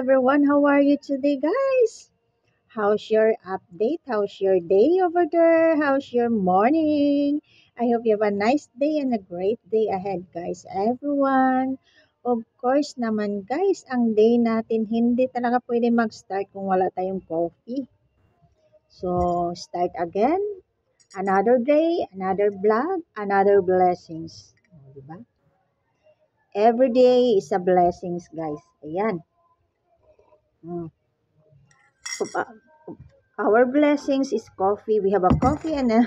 everyone. How are you today, guys? How's your update? How's your day over there? How's your morning? I hope you have a nice day and a great day ahead, guys. Everyone. Of course naman, guys, ang day natin hindi talaga pwede mag-start kung wala tayong coffee. So, start again. Another day, another vlog, another blessings. Diba? Every day is a blessings, guys. Ayan. Mm. Our blessings is coffee. We have a coffee and a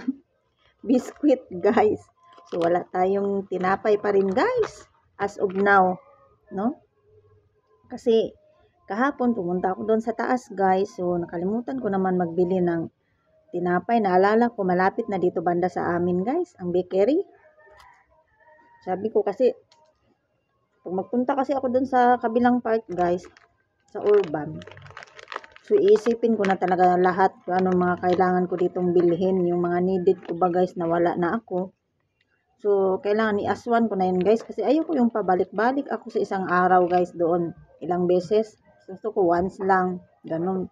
biscuit, guys. So, wala tayong tinapay pa rin, guys. As of now. No? Kasi, kahapon pumunta ako doon sa taas, guys. So, nakalimutan ko naman magbili ng tinapay. Naalala ko, malapit na dito banda sa amin, guys. Ang bakery. Sabi ko kasi, pag magpunta kasi ako doon sa kabilang part, guys, sa urban, so, iisipin ko na talaga lahat kung anong mga kailangan ko ditong bilhin. Yung mga needed ko ba, guys, na wala na ako. So, kailangan i-aswan ko na yun, guys. Kasi ayoko yung pabalik-balik ako sa isang araw, guys, doon. Ilang beses. Gusto ko once lang. Ganun.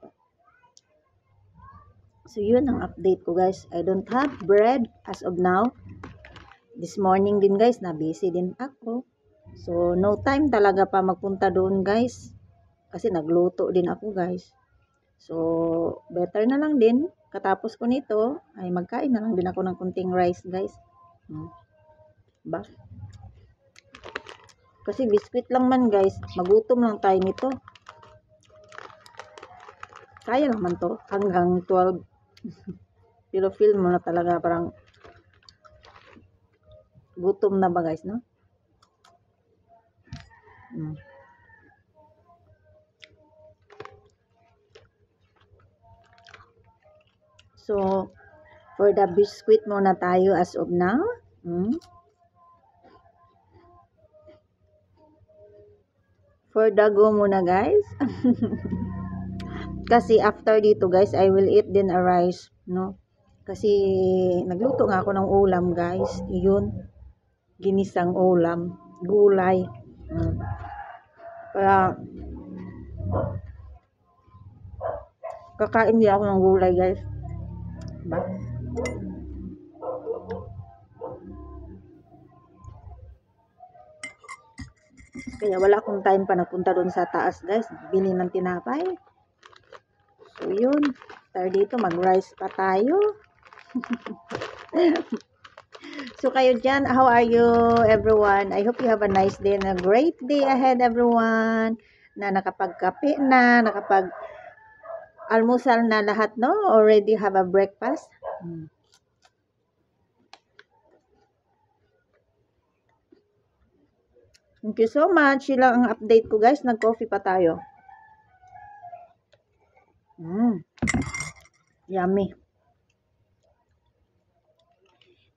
So, yun ang update ko, guys. I don't have bread as of now. This morning din, guys, na busy din ako. So, no time talaga pa magpunta doon, guys. Kasi nagluto din ako, guys. So, better na lang din. Katapos ko nito, ay magkain na lang din ako ng kunting rice, guys. Ba? Kasi biscuit lang man, guys. Magutom lang tayo nito. Kaya naman to. Hanggang 12. Pero feel mo na talaga parang gutom na ba, guys, no? So, for the biscuit muna tayo as of now. For dago muna, guys. Kasi after dito, guys, I will eat din a rice, no? Kasi nagluto nga ako ng ulam, guys. Yun. Ginisang ulam. Gulay. Kaya, kakain din ako ng gulay, guys. Diba? Kaya wala akong time pa nagpunta doon sa taas, guys. Bili ng tinapay. So, yun. After dito, mag-rice pa tayo. So, kayo dyan, how are you, everyone? I hope you have a nice day and a great day ahead, everyone. Na nakapagkape na, almusal na lahat, no? Already have a breakfast. Thank you so much. Yun lang ang update ko, guys. Nag-coffee pa tayo. Yummy.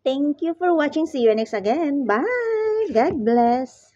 Thank you for watching. See you next again. Bye. God bless.